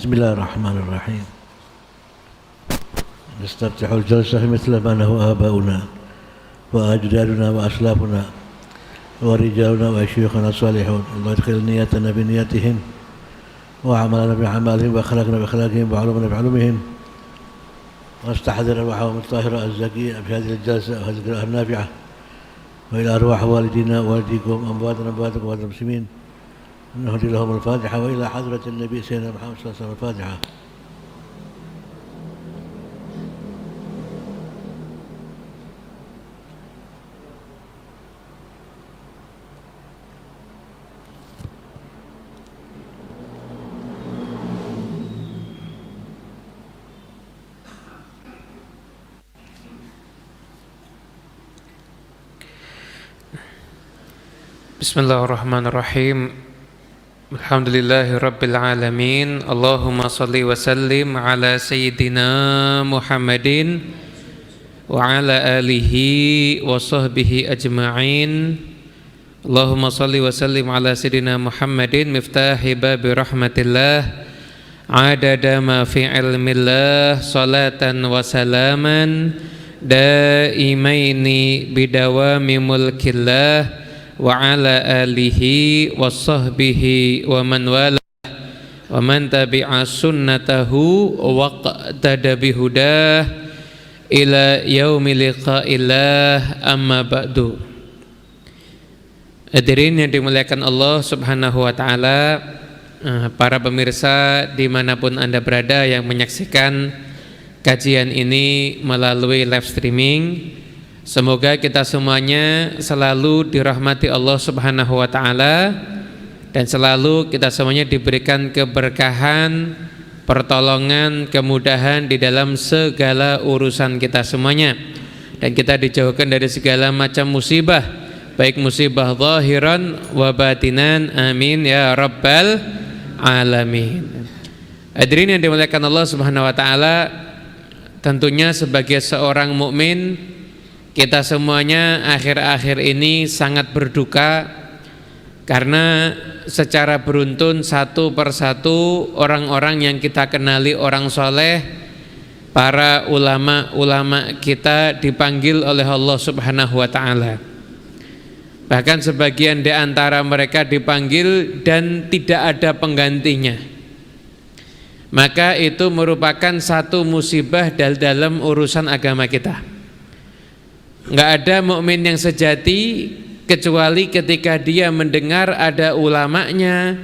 بسم الله الرحمن الرحيم. نستفتح الجلسة مثل ما نهى آباؤنا وأجدادنا وأسلافنا ورجالنا وشيوخنا الصالحون. الله يدخل نيتنا بنيتهم وعملنا بعملهم وأخلاقنا بأخلاقهم وعلومنا بعلومهم، واستحضر أرواحهم الطاهرة الزكية في هذه الجلسة وهذه القراءة النافعة، وإلى أرواح والدينا ووالديكم أمواتنا أمواتكم وأموات المسلمين نهدي لهم الفاتحة، وإلى حضرة النبي سيدنا محمد صلى الله عليه وسلم الفاتحة. Bismillahirrahmanirrahim. Alhamdulillahi Rabbil Alamin. Allahumma salli wa sallim ala Sayyidina Muhammadin wa ala alihi wa sahbihi ajma'in. Allahumma salli wa sallim ala Sayyidina Muhammadin miftahi babi rahmatillah adada ma fi ilmillah salatan wa salaman daimaini bidawami mulkillah wa ala alihi wa sahbihi wa man wala wa man tabi'a sunnatahu wa qtada bihudah ila yaumi liqa'illah, amma ba'du. Hadirin yang dimuliakan Allah subhanahu wa ta'ala, para pemirsa dimanapun Anda berada yang menyaksikan kajian ini melalui live streaming, semoga kita semuanya selalu dirahmati Allah subhanahu wa ta'ala dan selalu kita semuanya diberikan keberkahan, pertolongan, kemudahan di dalam segala urusan kita semuanya, dan kita dijauhkan dari segala macam musibah, baik musibah zahiran wa batinan, amin ya rabbal alamin. Hadirin yang dimuliakan Allah subhanahu wa ta'ala, tentunya sebagai seorang mukmin kita semuanya akhir-akhir ini sangat berduka karena secara beruntun satu persatu orang-orang yang kita kenali orang soleh, para ulama-ulama kita dipanggil oleh Allah subhanahu wa ta'ala. Bahkan sebagian di antara mereka dipanggil dan tidak ada penggantinya. Maka itu merupakan satu musibah dalam urusan agama kita. Enggak ada mukmin yang sejati kecuali ketika dia mendengar ada ulamanya,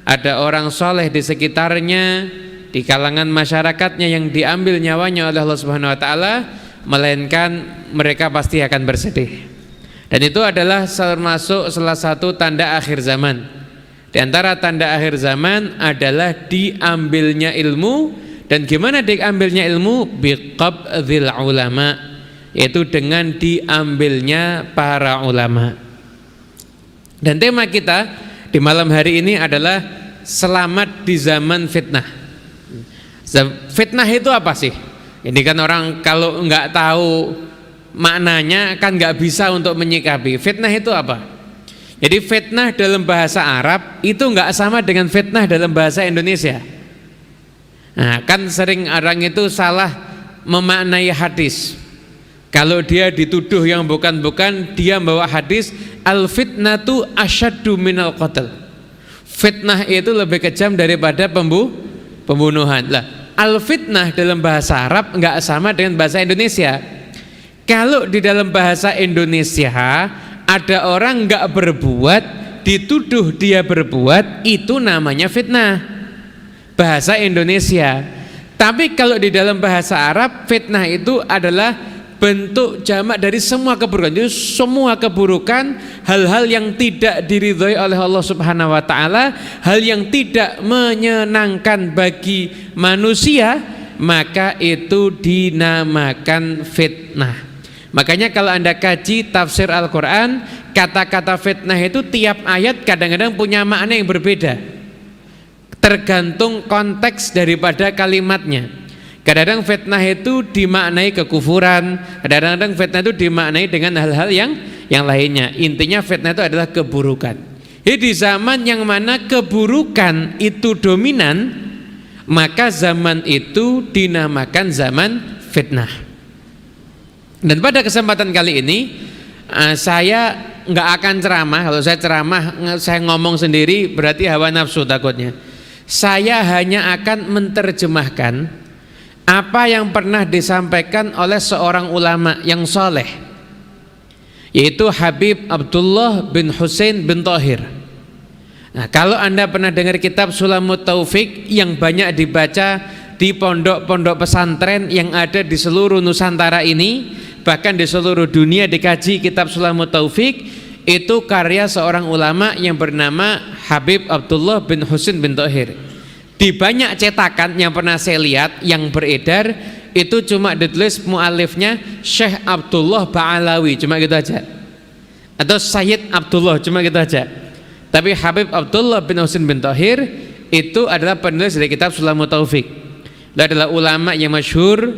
ada orang soleh di sekitarnya, di kalangan masyarakatnya yang diambil nyawanya oleh Allah Subhanahu wa taala, melainkan mereka pasti akan bersedih. Dan itu adalah termasuk salah satu tanda akhir zaman. Di antara tanda akhir zaman adalah diambilnya ilmu. Dan gimana diambilnya ilmu? Biqabdhil ulama, yaitu dengan diambilnya para ulama. Dan tema kita di malam hari ini adalah selamat di zaman fitnah. Fitnah itu apa sih? Ini kan orang kalau nggak tahu maknanya kan nggak bisa untuk menyikapi. Fitnah itu apa? Jadi fitnah dalam bahasa Arab itu nggak sama dengan fitnah dalam bahasa Indonesia. Nah, kan sering orang itu salah memaknai hadis. Kalau dia dituduh yang bukan-bukan, dia membawa hadis al-fitnatu asyaddu minal qatl. Fitnah itu lebih kejam daripada pembunuhan. Lah, al-fitnah dalam bahasa Arab enggak sama dengan bahasa Indonesia. Kalau di dalam bahasa Indonesia ada orang enggak berbuat, dituduh dia berbuat, itu namanya fitnah. Bahasa Indonesia. Tapi kalau di dalam bahasa Arab, fitnah itu adalah bentuk jamak dari semua keburukan. Jadi semua keburukan, hal-hal yang tidak diridhoi oleh Allah Subhanahu wa taala, hal yang tidak menyenangkan bagi manusia, maka itu dinamakan fitnah. Makanya kalau Anda kaji tafsir Al-Qur'an, kata-kata fitnah itu tiap ayat kadang-kadang punya makna yang berbeda, tergantung konteks daripada kalimatnya. Kadang-kadang fitnah itu dimaknai kekufuran, kadang-kadang fitnah itu dimaknai dengan hal-hal yang lainnya. Intinya fitnah itu adalah keburukan. Jadi di zaman yang mana keburukan itu dominan, maka zaman itu dinamakan zaman fitnah. Dan pada kesempatan kali ini saya nggak akan ceramah. Kalau saya ceramah, saya ngomong sendiri berarti hawa nafsu takutnya. Saya hanya akan menerjemahkan apa yang pernah disampaikan oleh seorang ulama yang soleh, yaitu Habib Abdullah bin Husain bin Thahir. Nah, kalau Anda pernah dengar kitab Sulamut Taufik yang banyak dibaca di pondok-pondok pesantren yang ada di seluruh Nusantara ini, bahkan di seluruh dunia dikaji kitab Sulamut Taufik, itu karya seorang ulama yang bernama Habib Abdullah bin Husain bin Thahir. Di banyak cetakan yang pernah saya lihat yang beredar, itu cuma ditulis mu'alifnya Syekh Abdullah Ba'alawi, cuma gitu aja, atau Sayyid Abdullah, cuma gitu aja. Tapi Habib Abdullah bin Husain bin Thahir itu adalah penulis dari kitab Sulamut Taufik. Dia adalah ulama yang masyhur,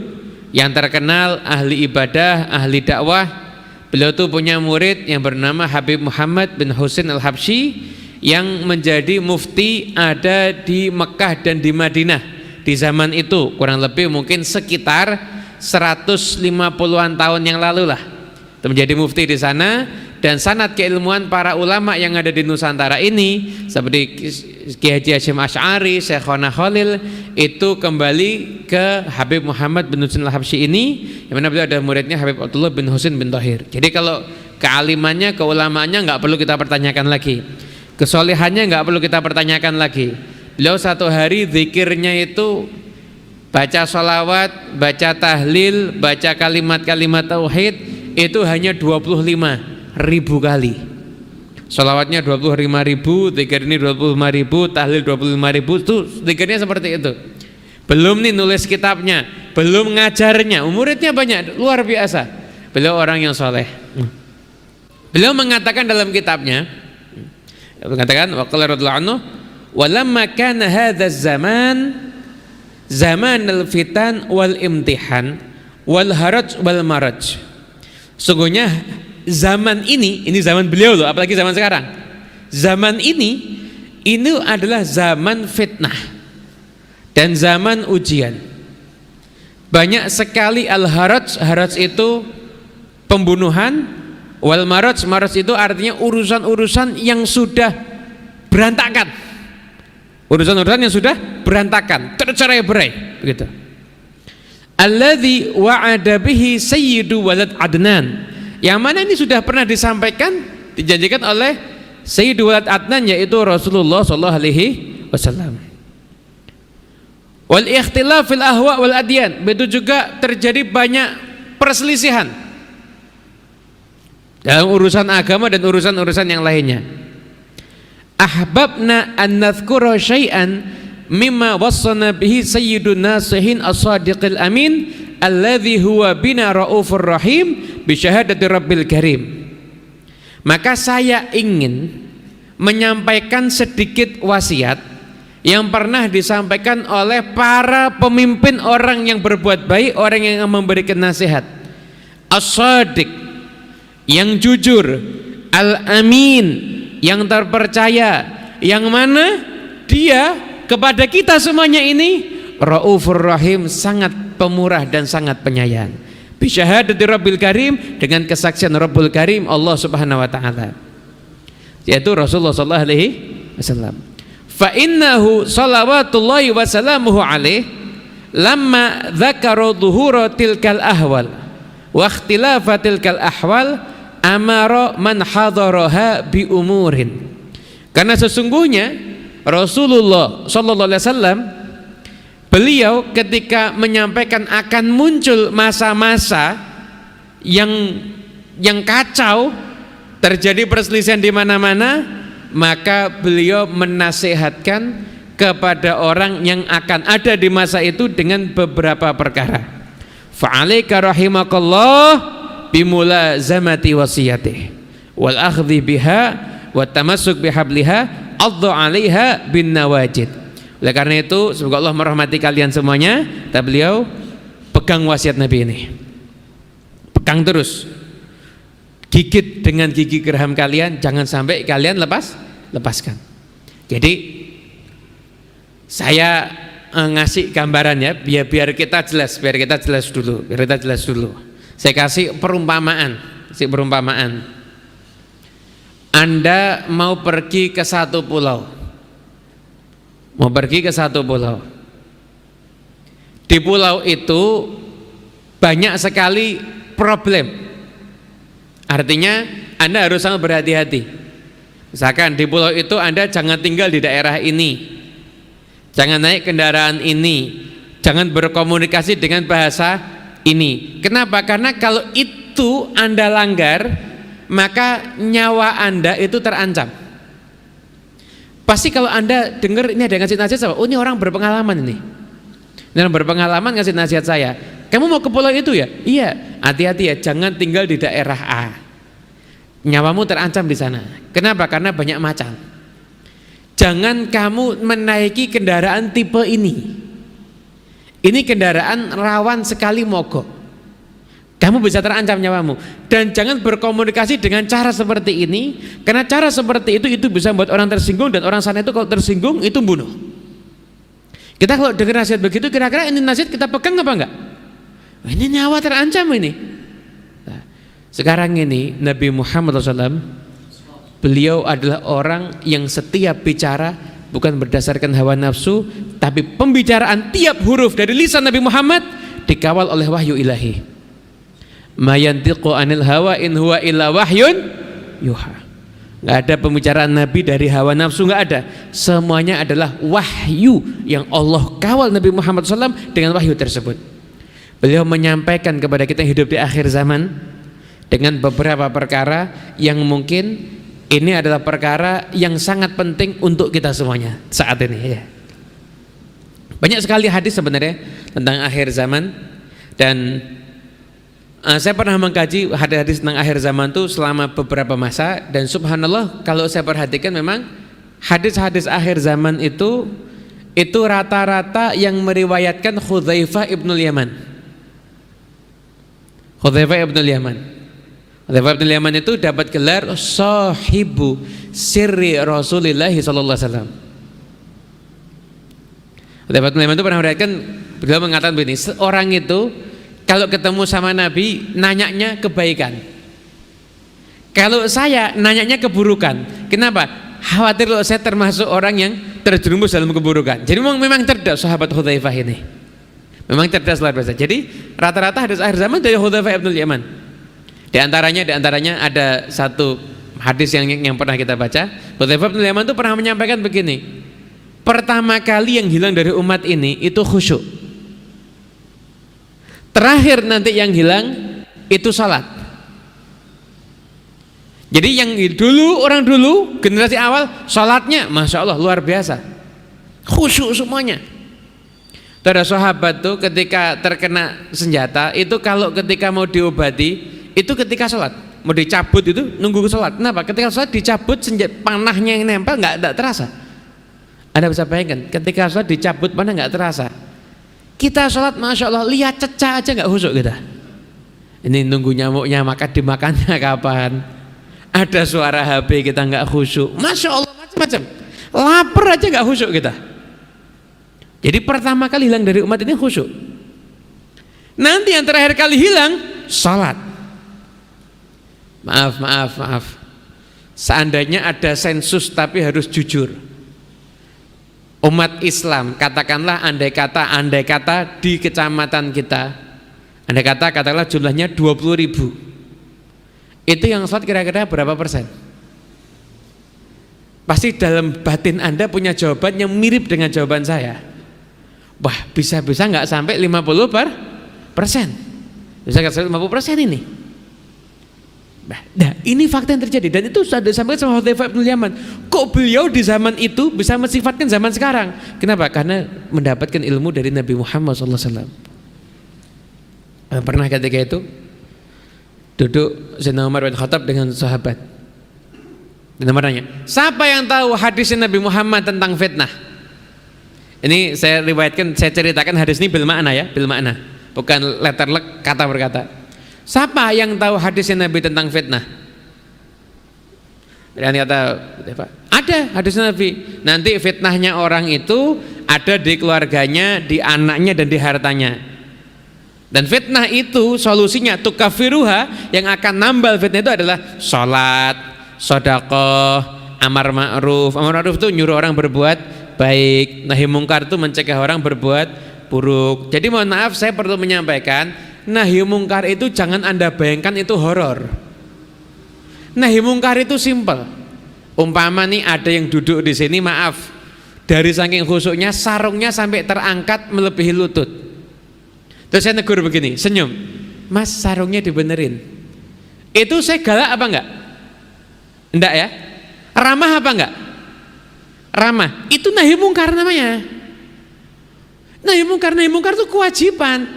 yang terkenal, ahli ibadah, ahli dakwah. Beliau itu punya murid yang bernama Habib Muhammad bin Husain al-Habsyi yang menjadi mufti ada di Mekah dan di Madinah di zaman itu, kurang lebih mungkin sekitar 150-an tahun yang lalu lah. Itu menjadi mufti di sana, dan sanad keilmuan para ulama yang ada di Nusantara ini seperti Kiai Haji Hasyim Asy'ari, Syekhona Khalil, itu kembali ke Habib Muhammad bin Husain al-Habsyi ini, yang mana beliau ada muridnya Habib Abdullah bin Husain bin Thahir. Jadi kalau kealimannya, keulamaannya nggak perlu kita pertanyakan lagi, kesolehannya nggak perlu kita pertanyakan lagi. Beliau satu hari zikirnya itu baca sholawat, baca tahlil, baca kalimat-kalimat tauhid itu hanya 25.000 kali. Sholawatnya 25.000, zikir ini 25.000, tahlil 25.000, itu zikirnya seperti itu. Belum nih nulis kitabnya, belum ngajarnya, muridnya banyak, luar biasa. Beliau orang yang soleh. Beliau mengatakan dalam kitabnya, mengatakan waqala radhiyallahu anhu, walamma kana hadzal zaman al-fitan wal imtihan wal haraj wal maraj. Sungguhnya zaman ini zaman beliau loh, apalagi zaman sekarang. Zaman ini adalah zaman fitnah dan zaman ujian. Banyak sekali al-haraj, haraj itu pembunuhan, wal maraj, maraj itu artinya urusan-urusan yang sudah berantakan. Urusan-urusan yang sudah berantakan, tercerai-berai, begitu. Alladzi wa'ada bihi sayyidu walad Adnan. Yang mana ini sudah pernah disampaikan, dijanjikan oleh Sayyidu walad Adnan, yaitu Rasulullah sallallahu alaihi wasallam. Wal ikhtilaf fil ahwa wal adyan, begitu juga terjadi banyak perselisihan dalam urusan agama dan urusan-urusan yang lainnya. Ahbabna an nadhkura syai'an mimma wassana bihi sayyidun nasihin as-sadiqil amin alladzi huwa bina raufur rahim bi syahadati rabbil karim. Maka saya ingin menyampaikan sedikit wasiat yang pernah disampaikan oleh para pemimpin, orang yang berbuat baik, orang yang memberikan nasihat, as-sadiq, yang jujur, al-amin, yang terpercaya, yang mana dia kepada kita semuanya ini raufur rahim, sangat pemurah dan sangat penyayang. Bisyahadati Rabbil Karim, dengan kesaksian Rabbul Karim, Allah Subhanahu wa taala, yaitu Rasulullah sallallahu alaihi wasallam. Fa innahu shalawatullahi wa salamuhu alaihi lamma dzakara dhuhura tilkal ahwal wa ikhtilafatil ahwal amara man hadaraha bi umurin. Karena sesungguhnya Rasulullah sallallahu alaihi wasallam, beliau ketika menyampaikan akan muncul masa-masa yang kacau, terjadi perselisihan di mana-mana, maka beliau menasihatkan kepada orang yang akan ada di masa itu dengan beberapa perkara. Fa'alaika rahimakallah bimulazamati wasiyatih wal akhdhi biha wa tamassuk bihabliha addu 'alaiha bin nawajid. Oleh karena itu, semoga Allah merahmati kalian semuanya, kata beliau, pegang wasiat Nabi ini, pegang terus, gigit dengan gigi geraham kalian, jangan sampai kalian lepaskan. Jadi saya ngasih gambaran ya, biar kita jelas dulu. Saya kasih perumpamaan. Anda mau pergi ke satu pulau. Di pulau itu banyak sekali problem. Artinya Anda harus sangat berhati-hati. Misalkan di pulau itu Anda jangan tinggal di daerah ini, jangan naik kendaraan ini, jangan berkomunikasi dengan bahasa ini. Kenapa? Karena kalau itu Anda langgar, maka nyawa Anda itu terancam. Pasti kalau Anda dengar ini ada yang ngasih nasihat, oh ini orang berpengalaman ini. Ini orang berpengalaman ngasih nasihat saya. Kamu mau ke pulau itu ya? Iya, hati-hati ya, jangan tinggal di daerah A. Nyawamu terancam di sana. Kenapa? Karena banyak macan. Jangan kamu menaiki kendaraan tipe ini. Ini kendaraan rawan sekali mogok. Kamu bisa terancam nyawamu. Dan jangan berkomunikasi dengan cara seperti ini, karena cara seperti itu bisa membuat orang tersinggung, dan orang sana itu kalau tersinggung itu bunuh. Kita kalau dengar nasihat begitu, kira-kira ini nasihat kita pegang apa enggak? Ini nyawa terancam ini. Nah, sekarang ini Nabi Muhammad SAW, beliau adalah orang yang setiap bicara bukan berdasarkan hawa nafsu, tapi pembicaraan tiap huruf dari lisan Nabi Muhammad dikawal oleh wahyu ilahi. Ma yantiqu anil hawa in huwa illa wahyun yuha. Nggak ada pembicaraan Nabi dari hawa nafsu, nggak ada. Semuanya adalah wahyu yang Allah kawal Nabi Muhammad SAW dengan wahyu tersebut. Beliau menyampaikan kepada kita yang hidup di akhir zaman dengan beberapa perkara yang mungkin ini adalah perkara yang sangat penting untuk kita semuanya saat ini ya. Banyak sekali hadis sebenarnya tentang akhir zaman, dan saya pernah mengkaji hadis-hadis tentang akhir zaman itu selama beberapa masa, dan subhanallah kalau saya perhatikan memang hadis-hadis akhir zaman itu rata-rata yang meriwayatkan Hudzaifah ibnul Yaman. Hudzaifah ibnul Yaman itu dapat gelar sahibu sirri Rasulillah sallallahu alaihi wasallam. Hudzaifah ibnul Yaman itu pernah meriwayatkan, beliau mengatakan begini, seorang itu kalau ketemu sama Nabi nanyanya kebaikan, kalau saya nanyanya keburukan. Kenapa? Khawatir kalau saya termasuk orang yang terjerumus dalam keburukan. Jadi memang cerdas sahabat Hudzaifah ini, memang cerdas luar biasa. Jadi rata-rata hadis akhir zaman dari Hudzaifah ibnul Yaman. Di antaranya ada satu hadis yang pernah kita baca. Hudzaifah ibnul Yaman itu pernah menyampaikan begini, pertama kali yang hilang dari umat ini itu khusyuk. Terakhir nanti yang hilang itu salat. Jadi yang orang dulu generasi awal salatnya masya Allah luar biasa, khusyuk semuanya. Ada sahabat tuh ketika terkena senjata itu, kalau ketika mau diobati itu ketika salat, mau dicabut itu nunggu salat. Kenapa? Ketika salat dicabut panahnya yang nempel nggak terasa. Anda bisa bayangkan ketika salat dicabut panah nggak terasa. Kita sholat masya Allah lihat cecah aja nggak khusyuk kita. Ini nunggu nyamuknya dimakannya kapan. Ada suara HP kita nggak khusyuk. Masya Allah macam-macam. Lapar aja nggak khusyuk kita. Jadi pertama kali hilang dari umat ini khusyuk. Nanti yang terakhir kali hilang sholat. Maaf. Seandainya ada sensus tapi harus jujur. Umat Islam, katakanlah andai kata di kecamatan kita, katakanlah jumlahnya 20.000, itu yang sholat kira-kira berapa persen? Pasti dalam batin Anda punya jawaban yang mirip dengan jawaban saya. Wah, bisa-bisa nggak sampai 50%, bisa nggak sampai 50% ini. Nah, ini fakta yang terjadi, dan itu sudah disampaikan sama Hudzaifah ibnul Yaman. Kok beliau di zaman itu bisa mensifatkan zaman sekarang? Kenapa? Karena mendapatkan ilmu dari Nabi Muhammad SAW. Pernah ketika itu duduk Sayyidina Umar bin Khattab dengan sahabat, dan Umar nanya, siapa yang tahu hadisnya Nabi Muhammad tentang fitnah? Ini saya riwayatkan, saya ceritakan hadis ini bil makna ya, bil makna, bukan letter luck kata per kata. Siapa yang tahu hadisnya Nabi tentang fitnah? Dan kata, ada hadisnya Nabi. Nanti fitnahnya orang itu ada di keluarganya, di anaknya dan di hartanya. Dan fitnah itu solusinya tukafiruha, yang akan nambal fitnah itu adalah sholat, sedekah, amar ma'ruf. Amar ma'ruf itu nyuruh orang berbuat baik, nahi mungkar itu mencegah orang berbuat buruk. Jadi mohon maaf, saya perlu menyampaikan, nahi mungkar itu jangan Anda bayangkan itu horor. Nahi mungkar itu simpel. Umpama nih ada yang duduk di sini, maaf, dari saking khusyuknya sarungnya sampai terangkat melebihi lutut. Terus saya negur begini, senyum, Mas, sarungnya dibenerin. Itu saya galak apa enggak? Enggak ya? Ramah apa enggak? Ramah. Itu nahi mungkar namanya. Nahi mungkar itu kewajiban.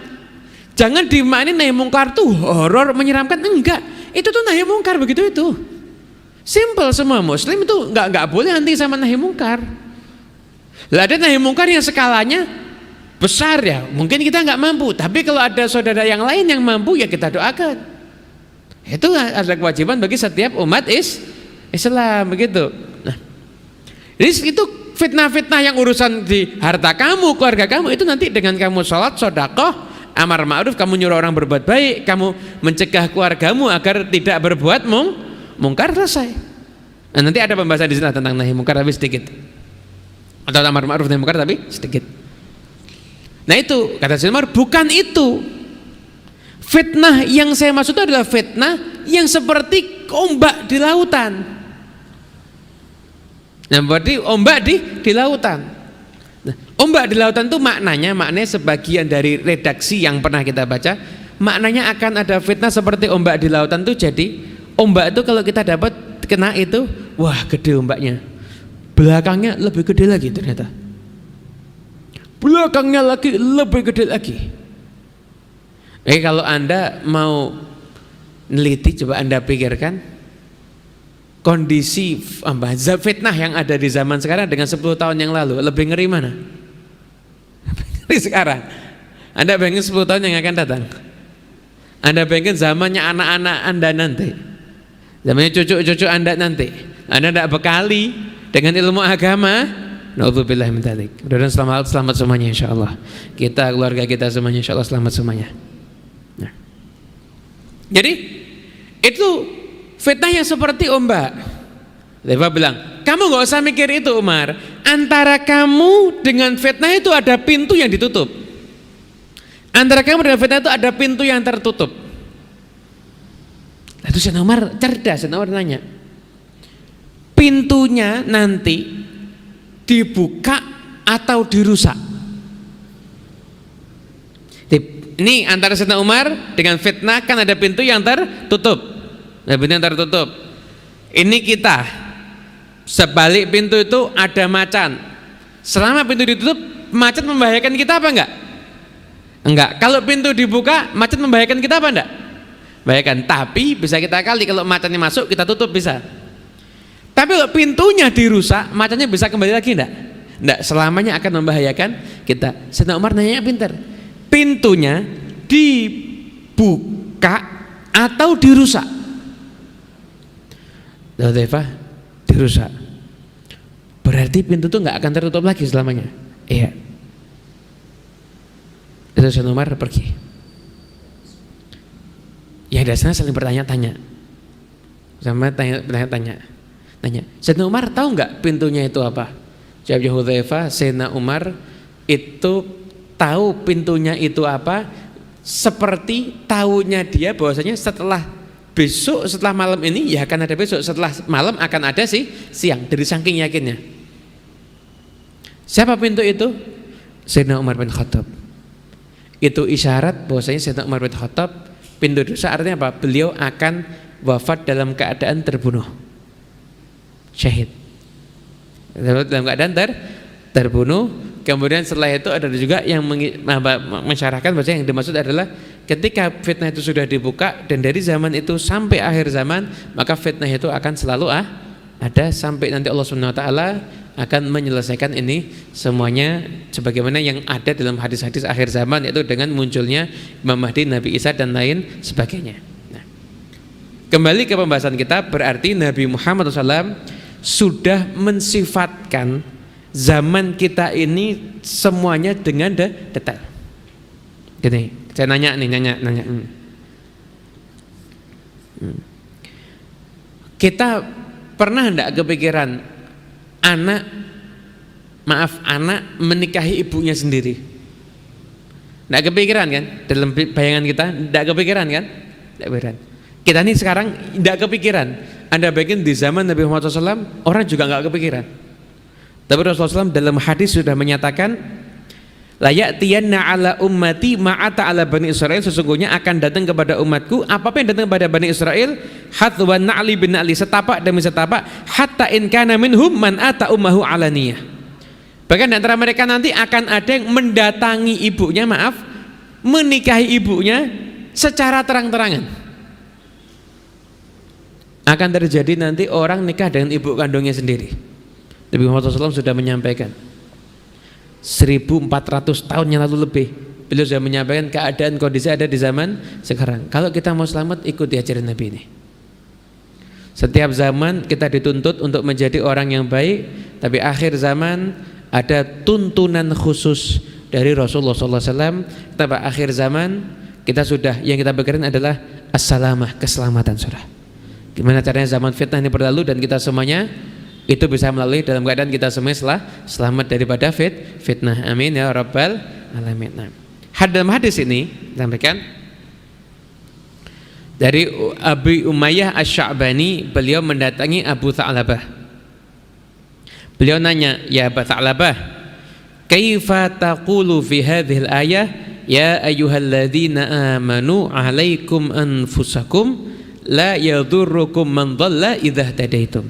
Jangan dimaknai nahi mungkar itu horor, menyeramkan, enggak. Itu tuh nahi mungkar, begitu itu. Simple, semua muslim itu enggak boleh anti sama nahi mungkar. Lah ada nahi mungkar yang skalanya besar ya, mungkin kita nggak mampu, tapi kalau ada saudara yang lain yang mampu ya kita doakan. Itu adalah kewajiban bagi setiap umat Islam, begitu. Nah, jadi itu fitnah-fitnah yang urusan di harta kamu, keluarga kamu, itu nanti dengan kamu sholat, sedekah, amar ma'ruf, kamu nyuruh orang berbuat baik, kamu mencegah keluargamu agar tidak berbuat mungkar, selesai. Nah, nanti ada pembahasan di sana tentang nahi mungkar tapi sedikit, atau amar ma'ruf nahi mungkar tapi sedikit. Nah itu kata Sayyidina Umar, bukan itu. Fitnah yang saya maksud itu adalah fitnah yang seperti ombak di lautan. Nah, berarti ombak di lautan. Nah, ombak di lautan itu maknanya sebagian dari redaksi yang pernah kita baca, maknanya akan ada fitnah seperti ombak di lautan itu. Jadi ombak itu kalau kita dapat kena itu, wah gede ombaknya, belakangnya lebih gede lagi ternyata, belakangnya lagi lebih gede lagi. Kalau Anda mau neliti, coba Anda pikirkan kondisi fitnah yang ada di zaman sekarang dengan 10 tahun yang lalu, lebih ngeri mana? Lebih ngeri sekarang. Anda bayangin 10 tahun yang akan datang, Anda bayangin zamannya anak-anak Anda nanti, zamannya cucu-cucu Anda nanti. Anda tidak bekali dengan ilmu agama. Na'udzubillah min dzalik. Mudah-mudahan selamat semuanya insyaallah. Kita, keluarga kita semuanya insyaallah selamat semuanya. Nah. Jadi itu fitnah yang seperti ombak. Lewa bilang, kamu gak usah mikir itu Umar. Antara kamu dengan fitnah itu ada pintu yang ditutup. Antara kamu dengan fitnah itu ada pintu yang tertutup. Lalu Sayyidina Umar cerdas, Sayyidina Umar nanya, pintunya nanti dibuka atau dirusak? Ini antara Sayyidina Umar dengan fitnah kan ada pintu yang tertutup. Nah, pintu yang tertutup. Ini kita, sebalik pintu itu ada macan. Selama pintu ditutup, macan membahayakan kita apa enggak? Enggak. Kalau pintu dibuka, macan membahayakan kita apa enggak? Membahayakan. Tapi bisa kita kali, kalau macannya masuk kita tutup bisa. Tapi kalau pintunya dirusak, macannya bisa kembali lagi enggak? Enggak, selamanya akan membahayakan kita. Sayyidina Umar nanya pintar, pintunya dibuka atau dirusak? Hudzaifah, dirusak. Berarti pintu itu enggak akan tertutup lagi selamanya. Iya. Itu Sayyidina Umar pergi. Ya dari sana saling bertanya-tanya. Sama tanya-tanya. Nanya, Sayyidina Umar tahu nggak pintunya itu apa? Jawab Hudzaifah, Sayyidina Umar itu tahu pintunya itu apa, seperti tahunya dia bahwasanya setelah besok, setelah malam ini ya akan ada besok, setelah malam akan ada siang, dari saking yakinnya. Siapa pintu itu? Sayyidina Umar bin Khattab. Itu isyarat bahwasanya Sayyidina Umar bin Khattab pintu dosa, artinya apa? Beliau akan wafat dalam keadaan terbunuh, syahid, dalam keadaan terbunuh. Kemudian setelah itu ada juga yang mensyarahkan bahwa yang dimaksud adalah ketika fitnah itu sudah dibuka dan dari zaman itu sampai akhir zaman, maka fitnah itu akan selalu ada sampai nanti Allah Subhanahu wa taala akan menyelesaikan ini semuanya sebagaimana yang ada dalam hadis-hadis akhir zaman, yaitu dengan munculnya Imam Mahdi, Nabi Isa dan lain sebagainya. Nah, kembali ke pembahasan kita, berarti Nabi Muhammad SAW sudah mensifatkan zaman kita ini semuanya dengan detail. Gini, saya nanya. Kita pernah enggak kepikiran anak menikahi ibunya sendiri? Enggak kepikiran kan? Dalam bayangan kita enggak kepikiran kan? Enggak kepikiran. Kita ini sekarang enggak kepikiran. Anda bayangin di zaman Nabi Muhammad SAW orang juga enggak kepikiran. Tapi Rasulullah SAW dalam hadis sudah menyatakan, la ya'tiyanna ala ummati ma'ata ala Bani Israel, sesungguhnya akan datang kepada umatku apa yang datang kepada Bani Israel, hathwan na'li bin na'li, setapak demi setapak, hatta in kana minhum man ata ummahu alaniyah. Bahkan di antara mereka nanti akan ada yang mendatangi ibunya, menikahi ibunya secara terang-terangan. Akan terjadi nanti orang nikah dengan ibu kandungnya sendiri. Nabi Muhammad SAW sudah menyampaikan 1400 tahun yang lalu lebih, beliau sudah menyampaikan keadaan kondisi ada di zaman sekarang. Kalau kita mau selamat, ikuti ajaran Nabi ini. Setiap zaman kita dituntut untuk menjadi orang yang baik, tapi akhir zaman ada tuntunan khusus dari Rasulullah SAW. Tapi akhir zaman kita sudah, yang kita pikirin adalah as-salamah, keselamatan surah. Gimana caranya zaman fitnah ini berlalu dan kita semuanya itu bisa melalui dalam keadaan kita semua selamat daripada fitnah. Amin ya rabbal alamin. Nah, dalam hadis ini disampaikan dari Abi Umayyah Asy-Sya'bani, beliau mendatangi Abu Tha'labah. Beliau nanya, ya Abu Tha'labah, kaifa taqulu fi hadhil ayah ya ayyuhalladzina amanu 'alaikum anfusakum la yadurrukum man dhalla idza tadaitum.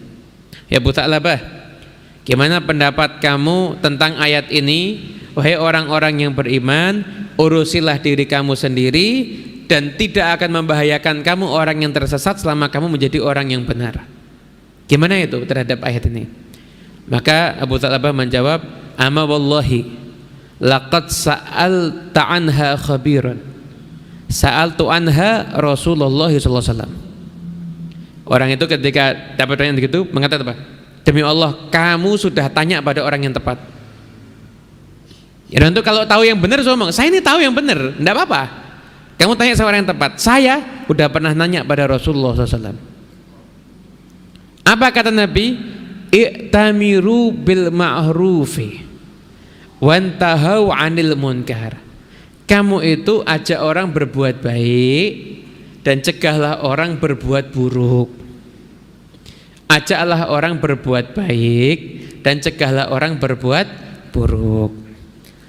Ya Abu Tha'labah, gimana pendapat kamu tentang ayat ini? Wahai orang-orang yang beriman, urusilah diri kamu sendiri dan tidak akan membahayakan kamu orang yang tersesat selama kamu menjadi orang yang benar. Gimana itu terhadap ayat ini? Maka Abu Tha'labah menjawab, ama wallahi laqad sa'alta anha khabiran, sa'altu anha Rasulullah SAW. Orang itu ketika dapat pertanyaan begitu mengatakan apa? Demi Allah, kamu sudah tanya pada orang yang tepat. Ya tentu kalau tahu yang benar, saya ngomong, saya ini tahu yang benar, enggak apa-apa. Kamu tanya sama orang yang tepat. Saya udah pernah nanya pada Rasulullah SAW. Apa kata Nabi? I'tamiru bil ma'rufi wantahau 'anil munkar. Kamu itu ajak orang berbuat baik dan cegahlah orang berbuat buruk. Ajaklah orang berbuat baik dan cegahlah orang berbuat buruk.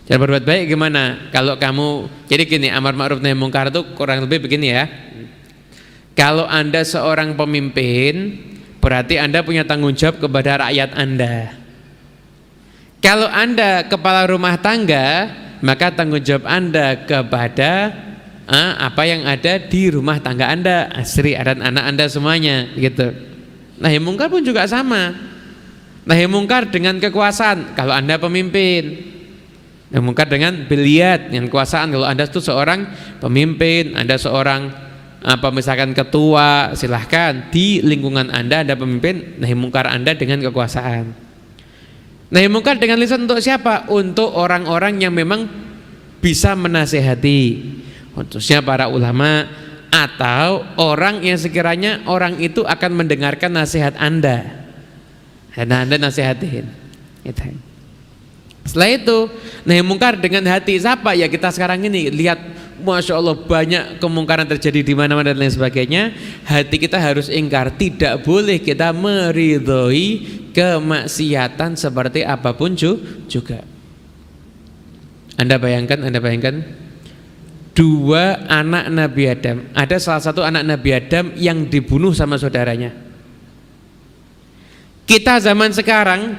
Cara berbuat baik gimana? Kalau kamu, jadi gini, amar ma'ruf nahi munkar itu kurang lebih begini ya. Kalau Anda seorang pemimpin, berarti Anda punya tanggung jawab kepada rakyat Anda. Kalau Anda kepala rumah tangga, maka tanggung jawab Anda kepada apa yang ada di rumah tangga Anda, istri dan anak Anda semuanya, gitu. Nahi mungkar pun juga sama. Nahi mungkar dengan kekuasaan kalau Anda pemimpin. Nahi mungkar dengan biliat, dengan kekuasaan kalau Anda itu seorang pemimpin, Anda seorang misalkan ketua, silahkan di lingkungan Anda pemimpin. Nahi mungkar Anda dengan kekuasaan. Nahi mungkar dengan lisan untuk siapa? Untuk orang-orang yang memang bisa menasehati, khususnya para ulama atau orang yang sekiranya orang itu akan mendengarkan nasihat Anda dan Anda nasihatin. Setelah itu nahi mungkar dengan hati. Siapa? Ya kita sekarang ini lihat, Masya Allah banyak kemungkaran terjadi di mana-mana dan lain sebagainya. Hati kita harus ingkar. Tidak boleh kita meridhoi kemaksiatan seperti apapun juga. Anda bayangkan dua anak Nabi Adam. Ada salah satu anak Nabi Adam yang dibunuh sama saudaranya. Kita zaman sekarang,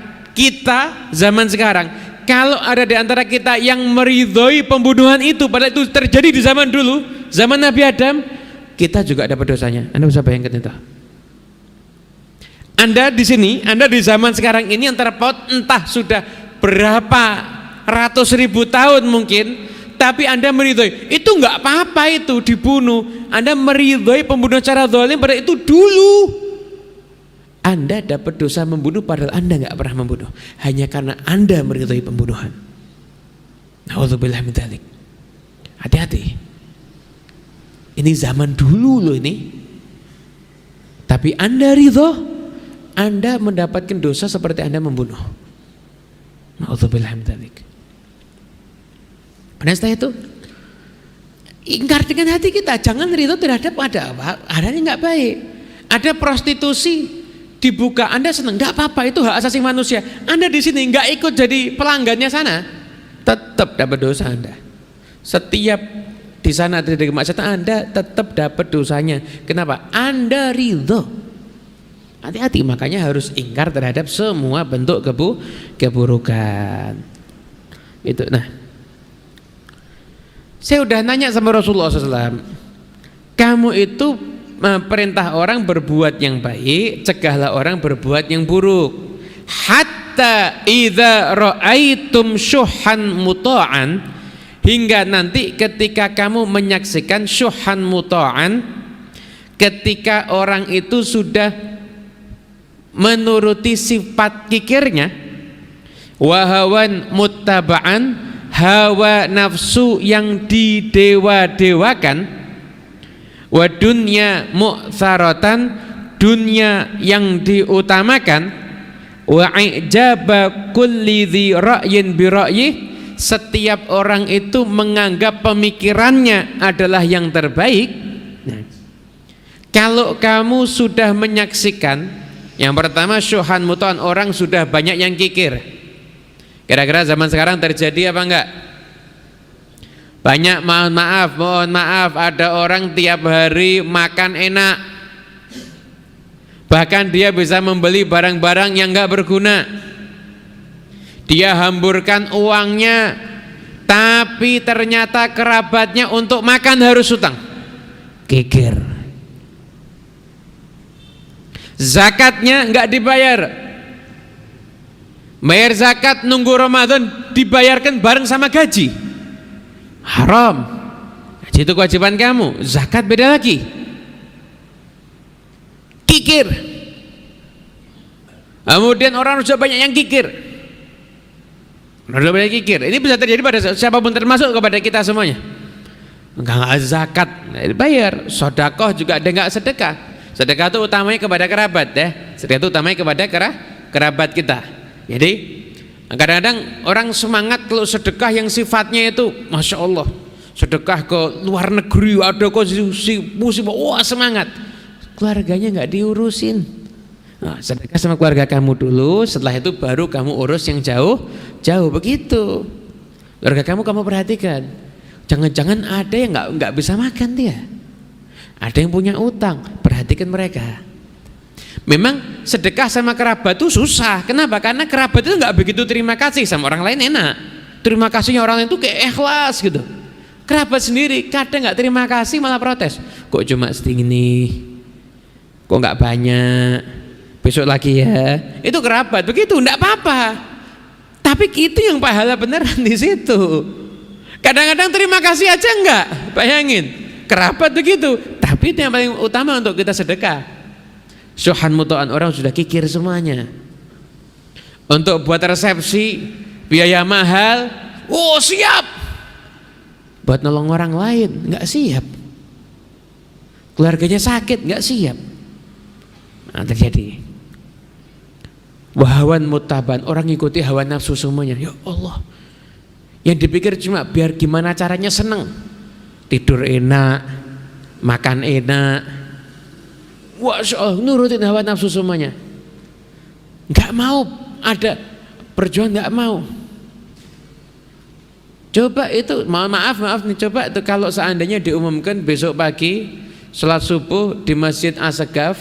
kalau ada di antara kita yang meridhoi pembunuhan itu, padahal itu terjadi di zaman dulu, zaman Nabi Adam, kita juga dapat dosanya. Anda bisa bayangkan itu. Anda di sini, Anda di zaman sekarang ini antara entah sudah berapa ratus ribu tahun mungkin, tapi Anda meridhoi, itu enggak apa-apa itu dibunuh. Anda meridhoi pembunuh secara zalim pada itu dulu. Anda dapat dosa membunuh padahal Anda nggak pernah membunuh, hanya karena Anda meridhai pembunuhan. Na'udzubillah min dzalik. Hati-hati. Ini zaman dulu loh ini. Tapi Anda ridho, Anda mendapatkan dosa seperti Anda membunuh. Na'udzubillah min dzalik. Pada setelah itu ingkar dengan hati kita, jangan ridho terhadap ada yang nggak baik. Ada prostitusi dibuka, Anda senang, nggak apa-apa, itu hak asasi manusia. Anda di sini nggak ikut jadi pelanggannya sana, tetap dapat dosa Anda. Setiap di sana terjadi kemaksiatan, Anda tetap dapat dosanya. Kenapa? Anda ridho. Hati-hati, makanya harus ingkar terhadap semua bentuk keburukan. Itu. Nah, saya udah nanya sama Rasulullah SAW, kamu itu perintah orang berbuat yang baik, cegahlah orang berbuat yang buruk. Hatta idza ra'aitum syuhan muta'an, hingga nanti ketika kamu menyaksikan syuhan muta'an, ketika orang itu sudah menuruti sifat kikirnya, wahawan muttaba'an, hawa nafsu yang didewa-dewakan, wa dunya mu'tsaratan, dunia yang diutamakan, wa ijaba kulli dzi ra'yin bi ra'yi, setiap orang itu menganggap pemikirannya adalah yang terbaik. Nah, kalau kamu sudah menyaksikan yang pertama syuhan mutan, orang sudah banyak yang kikir. Kira-kira zaman sekarang terjadi apa enggak? Banyak, mohon maaf, ada orang tiap hari makan enak, bahkan dia bisa membeli barang-barang yang enggak berguna. Dia hamburkan uangnya, tapi ternyata kerabatnya untuk makan harus hutang. Kikir. Zakatnya enggak dibayar. Bayar zakat nunggu Ramadan dibayarkan bareng sama gaji. Haram. Haji itu kewajiban kamu, zakat beda lagi. Kikir. Kemudian orang sudah banyak yang kikir. Sudah banyak kikir. Ini bisa terjadi pada siapapun, termasuk kepada kita semuanya. Enggak zakat dibayar, sedekah juga ada enggak sedekah. Sedekah itu utamanya kepada kerabat ya. Sedekah itu utamanya kepada kerabat kita. Jadi kadang-kadang orang semangat kalau sedekah yang sifatnya itu Masya Allah, sedekah ke luar negeri, ada musibah, wah semangat, keluarganya nggak diurusin. Nah, sedekah sama keluarga kamu dulu, setelah itu baru kamu urus yang jauh begitu. Keluarga kamu perhatikan, jangan-jangan ada yang nggak bisa makan dia, ada yang punya utang, perhatikan mereka. Memang sedekah sama kerabat itu susah. Kenapa? Karena kerabat itu nggak begitu terima kasih, sama orang lain enak. Terima kasihnya orang lain itu kayak ikhlas gitu. Kerabat sendiri kadang nggak terima kasih malah protes. Kok cuma segini? Kok nggak banyak? Besok lagi ya. Itu kerabat begitu, nggak apa-apa. Tapi itu yang pahala beneran di situ. Kadang-kadang terima kasih aja enggak. Bayangin, kerabat begitu. Tapi itu yang paling utama untuk kita sedekah. Syuhan mutaan, orang sudah kikir semuanya. Untuk buat resepsi biaya mahal, oh siap. Buat nolong orang lain nggak siap. Keluarganya sakit nggak siap. Nah, terjadi wahawan mutaban, orang ngikuti hawa nafsu semuanya. Ya Allah, yang dipikir cuma biar gimana caranya seneng, tidur enak, makan enak. Masya Allah, nurutin hawa nafsu semuanya. Nggak mau ada perjuangan, nggak mau. Coba itu, maaf nih, coba itu kalau seandainya diumumkan besok pagi sholat subuh di Masjid As-Sagaf,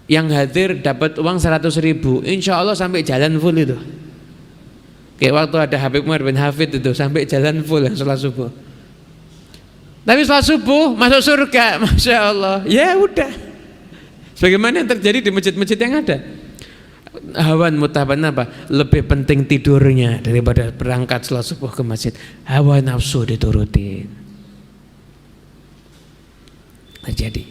yang hadir dapat uang 100.000, insya Allah sampai jalan full itu. Kayak waktu ada Habib Umar bin Hafid itu, sampai jalan full yang sholat subuh. Tapi sholat subuh masuk surga, Masya Allah. Ya udah, sebagaimana yang terjadi di masjid-masjid yang ada. Hawan mutaban apa? Lebih penting tidurnya daripada berangkat sholat subuh ke masjid. Hawa nafsu diturutin. Terjadi.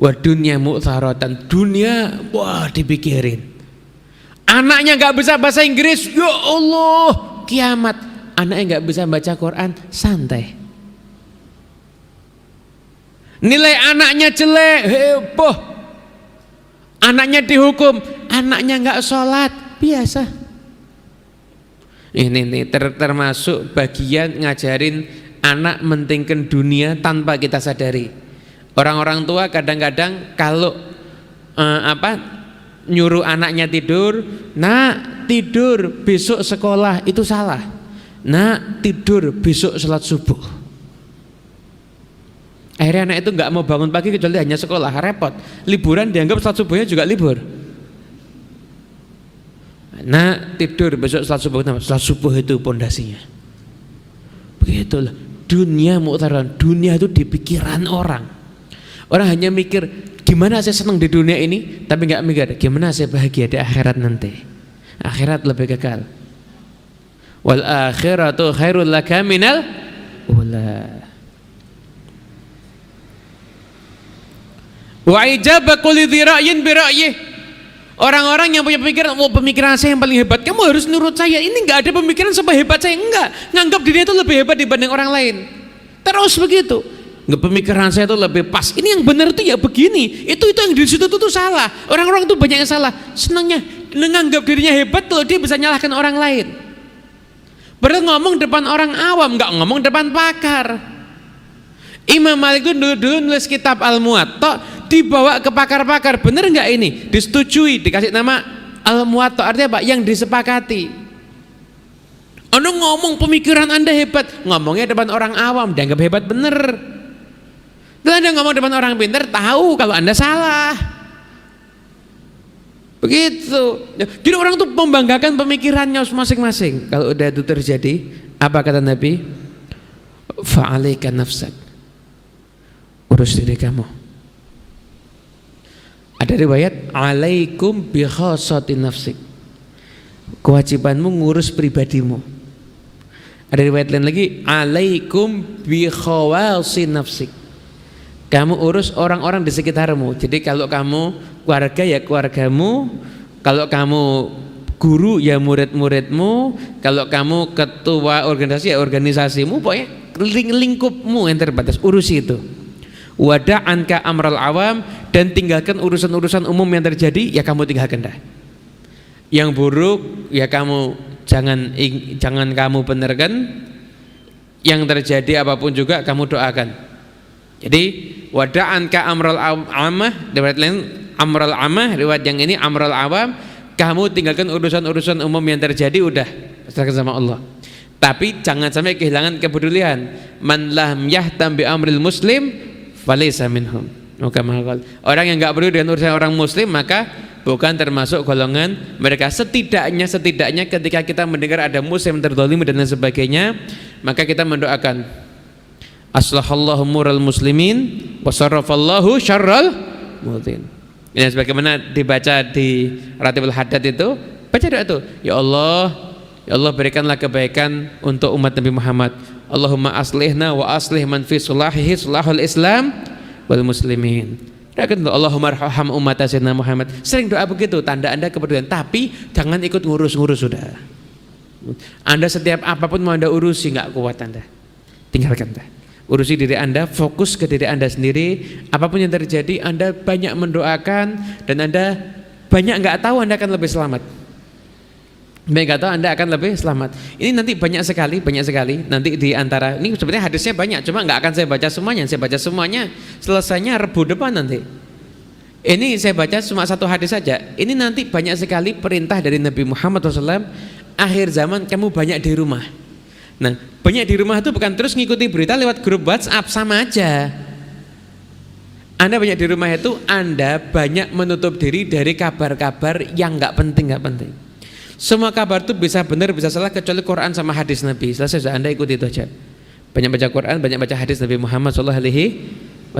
Wa dunya mu'tharatan, dunia wah dipikirin. Anaknya nggak bisa bahasa Inggris, ya Allah, kiamat. Anaknya nggak bisa baca Quran, santai. Nilai anaknya jelek, heboh. Anaknya dihukum, anaknya nggak sholat, biasa. Ini termasuk bagian ngajarin anak mentingkan dunia tanpa kita sadari. Orang-orang tua kadang-kadang kalau nyuruh anaknya tidur, nak tidur besok sekolah, itu salah. Nak tidur besok sholat subuh. Akhirnya anak itu nggak mau bangun pagi kecuali hanya sekolah, repot. Liburan dianggap sholat subuhnya juga libur. Nah tidur besok sholat subuh. Sholat subuh itu pondasinya. Begitulah dunia mu'taran. Dunia itu di pikiran orang. Orang hanya mikir gimana saya senang di dunia ini, tapi nggak mikir gimana saya bahagia di akhirat nanti. Akhirat lebih kekal. Wal akhiratu khairul laka minal ula. Wa ijaba kulli dzi ra'yin bi ra'yih. Orang-orang yang punya pemikiran, pemikiran saya yang paling hebat, kamu harus nurut saya. Ini enggak ada pemikiran sampai hebat saya, enggak. Nganggap dirinya itu lebih hebat dibanding orang lain. Terus begitu. Enggak, pemikiran saya itu lebih pas. Ini yang benar itu ya begini. Itu yang di situ itu salah. Orang-orang itu banyak yang salah. Senangnya nganggap dirinya hebat kalau dia bisa nyalahkan orang lain. Padahal ngomong depan orang awam, enggak ngomong depan pakar. Imam Malik itu dulu nulis kitab Al-Muwatta, dibawa ke pakar-pakar, bener nggak ini? Disetujui, dikasih nama Al-Muwatta, artinya apa? Yang disepakati. Anda ngomong pemikiran Anda hebat, ngomongnya depan orang awam, dianggap hebat bener. Dan Anda ngomong depan orang pintar, tahu kalau Anda salah. Begitu. Jadi orang tuh membanggakan pemikirannya masing-masing. Kalau udah itu terjadi, apa kata Nabi? Fa'alaika nafsak, urus diri kamu. Ada riwayat alaikum bi khassati nafsik, kewajibanmu ngurus pribadimu. Ada riwayat lain lagi alaikum bi khawasi nafsik, kamu urus orang-orang di sekitarmu. Jadi kalau kamu keluarga ya keluargamu, kalau kamu guru ya murid-muridmu, kalau kamu ketua organisasi ya organisasimu, pokoknya lingkupmu yang terbatas, urusi itu. Wada'anka amral awam, dan tinggalkan urusan-urusan umum yang terjadi, ya kamu tinggalkan dah. Yang buruk ya kamu jangan kamu benarkan. Yang terjadi apapun juga kamu doakan. Jadi wada'anka amral amah, riwayat lain amral amah, riwayat yang ini amral awam, kamu tinggalkan urusan-urusan umum yang terjadi, udah serahkan sama Allah. Tapi jangan sampai kehilangan kepedulian. Man lam yahtam bi amril muslim falaysa minhum. Orang yang enggak peduli dengan urusan orang muslim maka bukan termasuk golongan mereka. Setidaknya ketika kita mendengar ada muslim terzalimi dan lain sebagainya, maka kita mendoakan aslahallahu mural muslimin wa sarrafallahu syarral mutin. Ini sebagaimana dibaca di Ratibul Haddad itu, baca doa itu, ya Allah berikanlah kebaikan untuk umat Nabi Muhammad. Allahumma aslihna wa aslih man fi sulahihi sulahul Islam wal muslimin. Allahumma arham umat Sayyidina Muhammad. Sering doa begitu, tanda Anda kepedulian. Tapi jangan ikut ngurus-ngurus sudah. Anda setiap apapun mau Anda urusi, nggak kuat Anda, tinggalkan dah. Urusi diri Anda, fokus ke diri Anda sendiri. Apapun yang terjadi, Anda banyak mendoakan dan Anda banyak nggak tahu, Anda akan lebih selamat. Baik, atau Anda akan lebih selamat. Ini nanti banyak sekali nanti di antara ini sebenarnya hadisnya banyak, cuma nggak akan saya baca semuanya. Saya baca semuanya selesainya Rebu depan nanti. Ini saya baca cuma satu hadis saja. Ini nanti banyak sekali perintah dari Nabi Muhammad SAW. Akhir zaman kamu banyak di rumah. Nah, banyak di rumah itu bukan terus ngikuti berita lewat grup WhatsApp, sama aja. Anda banyak di rumah itu Anda banyak menutup diri dari kabar-kabar yang nggak penting. Semua kabar itu bisa benar bisa salah kecuali Quran sama hadis Nabi. Selesai sudah, Anda ikuti itu aja. Banyak baca Quran, banyak baca hadis Nabi Muhammad SAW.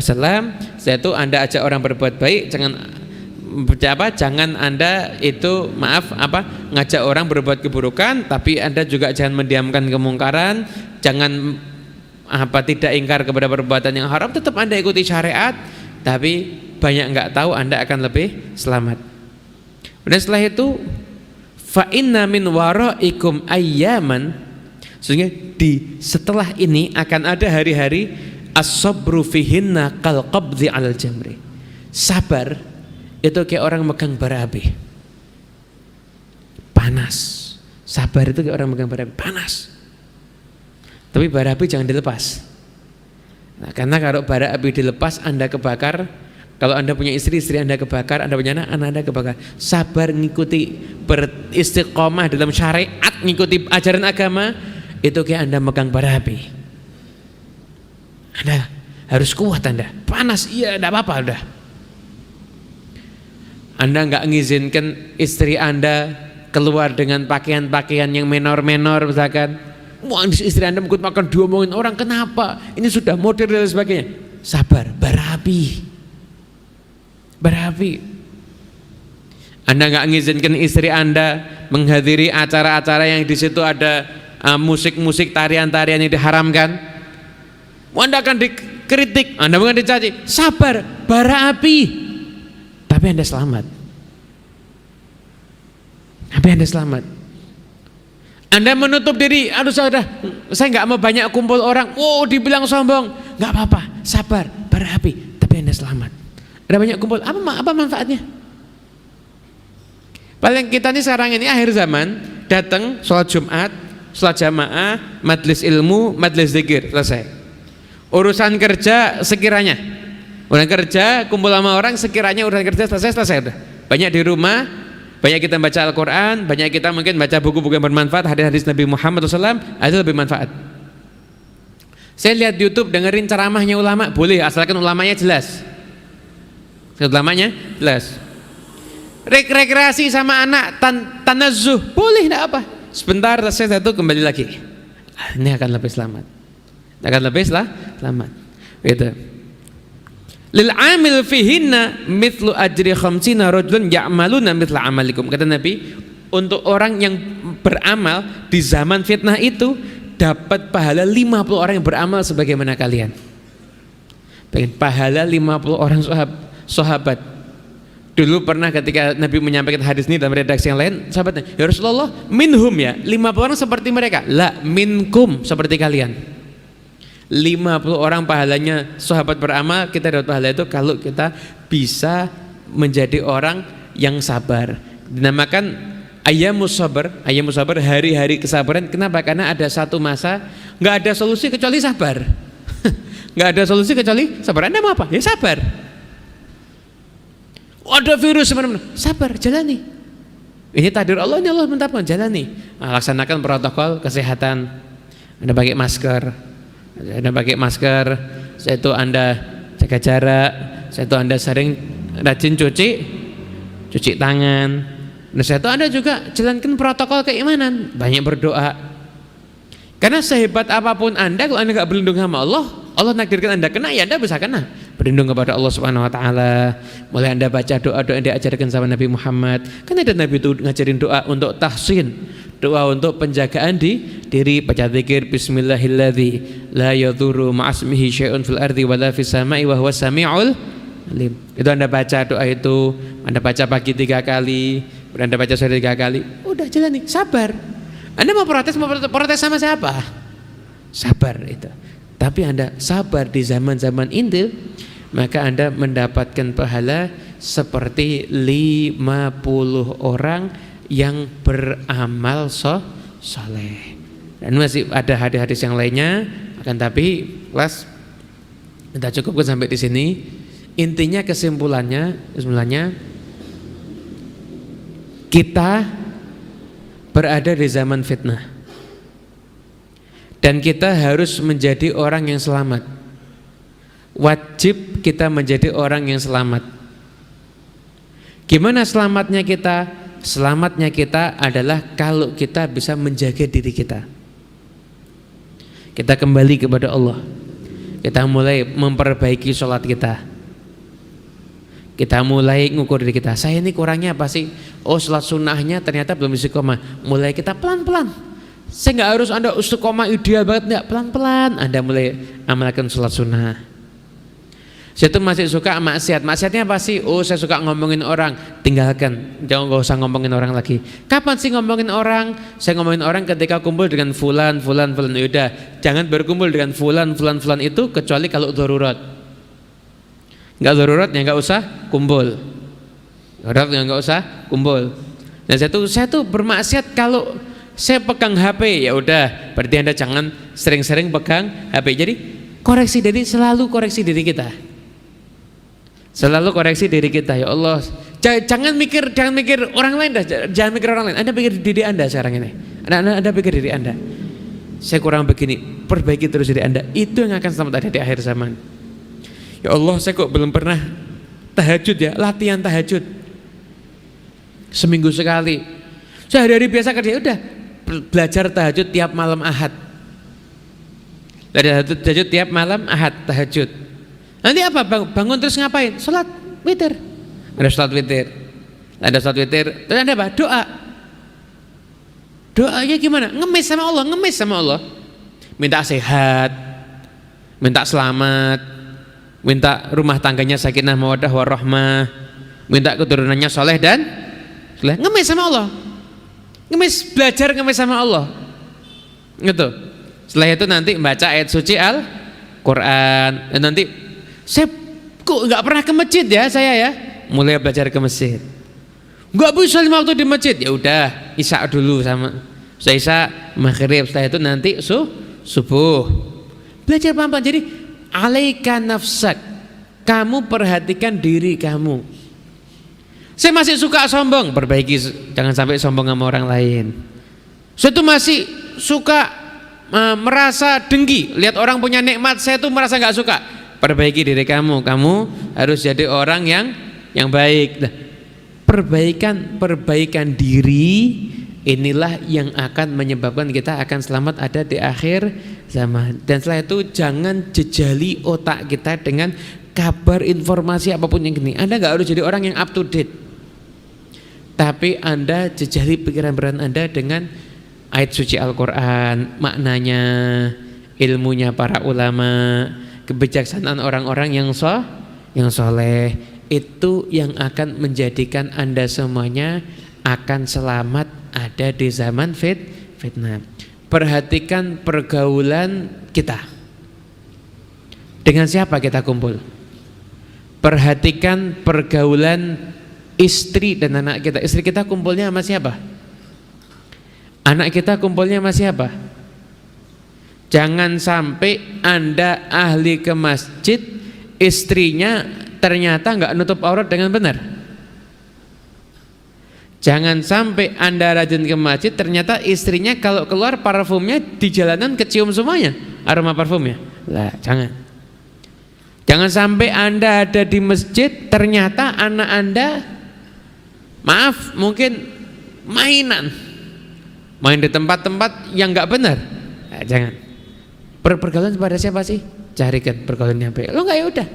Setelah itu Anda ajak orang berbuat baik, jangan Anda itu ngajak orang berbuat keburukan, tapi Anda juga jangan mendiamkan kemungkaran, jangan tidak ingkar kepada perbuatan yang haram. Tetap Anda ikuti syariat, tapi banyak nggak tahu, Anda akan lebih selamat. Dan setelah itu fa inna min waraikum ayyaman, sehingga setelah ini akan ada hari-hari as-sabru fihinna kal qabdhi 'alal jamri. Sabar itu kayak orang megang bara api. Panas. Sabar itu kayak orang megang bara api, panas. Tapi bara api jangan dilepas. Nah, karena kalau bara api dilepas, Anda kebakar. Kalau Anda punya istri Anda kebakar. Anda punya anak Anda kebakar. Sabar ngikuti, beristiqomah dalam syariat, ngikuti ajaran agama, itu kayak Anda megang bara api. Anda harus kuat, Anda. Panas, iya, enggak apa-apa udah. Anda enggak ngizinkan istri Anda keluar dengan pakaian-pakaian yang menor-menor misalkan. Wah, istri Anda mungkin makan diomongin orang, kenapa? Ini sudah modern dan sebagainya. Sabar, bara api. Bara api. Anda nggak mengizinkan istri Anda menghadiri acara-acara yang di situ ada musik-musik, tarian-tarian yang diharamkan. Anda akan dikritik, Anda bukan dicaci. Sabar, bara api. Tapi Anda selamat. Tapi Anda selamat. Anda menutup diri, aduh saya nggak mau banyak kumpul orang. Oh, dibilang sombong, nggak apa-apa, sabar, bara api. Tapi Anda selamat. Ada banyak kumpul, apa manfaatnya? Paling kita ini sekarang ini akhir zaman, datang sholat Jumat, sholat jamaah, majlis ilmu, majlis zikir, selesai. Urusan kerja sekiranya, urusan kerja kumpul sama orang sekiranya urusan kerja selesai udah. Banyak di rumah, banyak kita baca Al-Quran, banyak kita mungkin baca buku-buku yang bermanfaat, hadis-hadis Nabi Muhammad SAW, itu lebih manfaat. Saya lihat di YouTube, dengerin ceramahnya ulama, boleh asalkan ulamanya jelas. Ulamanya jelas. Rekreasi sama anak, tanazzuh, boleh, enggak apa. Sebentar selesai itu kembali lagi. Ini akan lebih selamat. Akan lebih selamat. Gitu. Lil amil fihinna mithlu ajri khamsina rajulun ya'maluna mithla amalikum. Kata Nabi, untuk orang yang beramal di zaman fitnah itu dapat pahala 50 orang yang beramal sebagaimana kalian. Pengen pahala 50 orang sahabat. Dulu pernah ketika Nabi menyampaikan hadis ini dalam redaksi yang lain, sahabatnya, ya Rasulullah, minhum ya, 50 orang seperti mereka. La minkum, seperti kalian. 50 orang pahalanya sahabat beramal, kita dapat pahala itu kalau kita bisa menjadi orang yang sabar. Dinamakan ayyamus sabar, hari-hari kesabaran. Kenapa? Karena ada satu masa nggak ada solusi kecuali sabar. Nggak ada solusi kecuali sabar. Anda mau apa? Ya sabar. Ada virus mana-mana, sabar, jalani. Ini takdir Allah, ini Allah menetapkan, jalani. Nah, laksanakan protokol kesehatan. Anda pakai masker. Saya itu Anda jaga jarak, saya itu Anda sering rajin cuci tangan. Nah, saya itu Anda juga jalankan protokol keimanan, banyak berdoa. Karena sehebat apapun Anda, kalau Anda nggak berlindung sama Allah, Allah nakdirkan Anda kena, ya Anda bisa kena. Berlindung kepada Allah Subhanahu Wa Taala. Mulai Anda baca doa-doa yang diajarkan sama Nabi Muhammad. Kan ada Nabi itu ngajarin doa untuk tahsin, doa untuk penjagaan di diri, baca zikir bismillahilladzi la yadhurru ma'asmihi syai'un fil ardi wala fis sama'i wa huwas samiul alim. Itu Anda baca doa itu, Anda baca pagi 3 kali, Anda baca sore 3 kali. Udah jalani, sabar. Anda mau protes sama siapa? Sabar itu. Tapi Anda sabar di zaman-zaman ini, maka Anda mendapatkan pahala seperti 50 orang yang beramal soleh. Dan masih ada hadis-hadis yang lainnya, akan tapi kita cukupkan sampai di sini. Intinya kesimpulannya kita berada di zaman fitnah dan kita harus menjadi orang yang selamat. Wajib kita menjadi orang yang selamat. Gimana selamatnya kita? Selamatnya kita adalah kalau kita bisa menjaga diri kita. Kita kembali kepada Allah. Kita mulai memperbaiki sholat kita. Kita mulai ngukur diri kita. Saya ini kurangnya apa sih? Oh, sholat sunnahnya ternyata belum istiqomah. Mulai kita pelan-pelan. Saya nggak harus Anda istiqomah ideal banget, enggak, pelan-pelan Anda mulai amalkan sholat sunnah. Saya tuh masih suka maksiat. Maksiatnya apa sih? Oh, saya suka ngomongin orang. Tinggalkan, jangan, nggak usah ngomongin orang lagi. Kapan sih ngomongin orang? Saya ngomongin orang ketika kumpul dengan fulan. Yaudah, jangan berkumpul dengan fulan itu kecuali kalau darurat. Nggak darurat ya nggak usah kumpul. Darurat ya nggak usah kumpul. Dan saya tuh bermaksiat kalau saya pegang HP. Ya udah, berarti Anda jangan sering-sering pegang HP. Jadi selalu koreksi diri kita. Selalu koreksi diri kita, ya Allah. Jangan mikir orang lain dah, jangan mikir orang lain. Anda pikir diri Anda sekarang ini. Anda pikir diri Anda. Saya kurang begini, perbaiki terus diri Anda. Itu yang akan selamat ada di akhir zaman. Ya Allah, saya kok belum pernah tahajud ya, latihan tahajud. Seminggu sekali. Sehari-hari biasa kerja, udah belajar tahajud tiap malam Ahad. Belajar tahajud tiap malam Ahad, tahajud. Nanti apa? Bangun terus ngapain? Sholat witir. Ada sholat witir. Terus ada apa? Doa. Doanya gimana? Ngemis sama Allah. Minta sehat, minta selamat, minta rumah tangganya sakinah mawaddah warahmah, minta keturunannya soleh dan ngemis sama Allah. Belajar ngemis sama Allah. Gitu. Setelah itu nanti baca ayat suci Al-Quran. Dan nanti saya kok nggak pernah ke masjid ya saya ya, mulai belajar ke masjid. Nggak bisa 5 waktu di masjid, ya udah isya dulu sama saya isya maghrib, setelah itu nanti subuh. Belajar pelan-pelan. Jadi alaika nafsak, kamu perhatikan diri kamu. Saya masih suka sombong, perbaiki, jangan sampai sombong sama orang lain. Saya tuh masih suka merasa dengki, lihat orang punya nikmat, saya tuh merasa nggak suka. Perbaiki diri kamu harus jadi orang yang baik. Nah, perbaikan diri inilah yang akan menyebabkan kita akan selamat ada di akhir zaman. Dan setelah itu jangan jejali otak kita dengan kabar informasi apapun yang gini. Anda nggak harus jadi orang yang up to date, tapi Anda jejali pikiran Anda dengan ayat suci Al-Quran, maknanya, ilmunya para ulama, kebijaksanaan orang-orang yang soleh. Itu yang akan menjadikan Anda semuanya akan selamat ada di zaman fitnah. Perhatikan pergaulan kita. Dengan siapa kita kumpul? Perhatikan pergaulan istri dan anak kita. Istri kita kumpulnya sama siapa? Anak kita kumpulnya sama siapa? Jangan sampai Anda ahli ke masjid, istrinya ternyata nggak nutup aurat dengan benar. Jangan sampai Anda rajin ke masjid, ternyata istrinya kalau keluar parfumnya di jalanan kecium semuanya, aroma parfumnya. Lah, jangan. Jangan sampai Anda ada di masjid, ternyata anak Anda, maaf, mungkin main di tempat-tempat yang nggak benar. Nah, jangan. Pergaulan pada siapa sih? Carikan pergaulannya baik. Lo nggak, ya udah,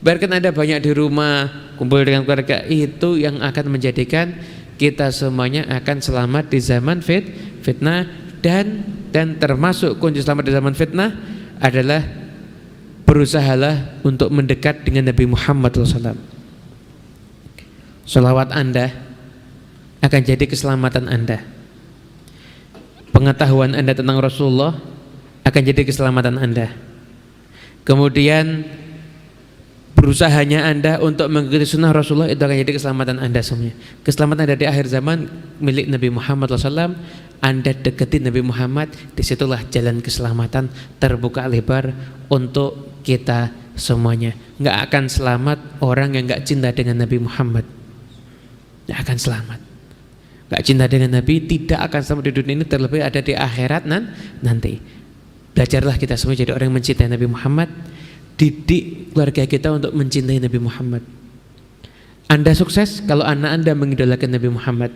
biarkan Anda banyak di rumah, kumpul dengan keluarga. Itu yang akan menjadikan kita semuanya akan selamat di zaman fitnah. Dan termasuk kunci selamat di zaman fitnah adalah berusahalah untuk mendekat dengan Nabi Muhammad SAW. Sholawat Anda akan jadi keselamatan Anda. Pengetahuan Anda tentang Rasulullah akan jadi keselamatan Anda. Kemudian berusahanya Anda untuk mengikuti sunnah Rasulullah, itu akan jadi keselamatan Anda semuanya. Keselamatan Anda di akhir zaman milik Nabi Muhammad SAW. Anda dekati Nabi Muhammad, disitulah jalan keselamatan terbuka lebar untuk kita semuanya. Nggak akan selamat orang yang nggak cinta dengan Nabi Muhammad. Nggak akan selamat. Nggak cinta dengan Nabi tidak akan selamat di dunia ini, terlebih ada di akhirat nanti. Belajarlah kita semua jadi orang yang mencintai Nabi Muhammad. Didik keluarga kita untuk mencintai Nabi Muhammad. Anda sukses kalau anak Anda mengidolakan Nabi Muhammad.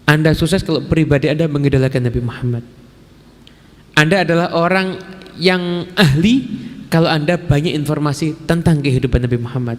Anda sukses kalau pribadi Anda mengidolakan Nabi Muhammad. Anda adalah orang yang ahli kalau Anda banyak informasi tentang kehidupan Nabi Muhammad.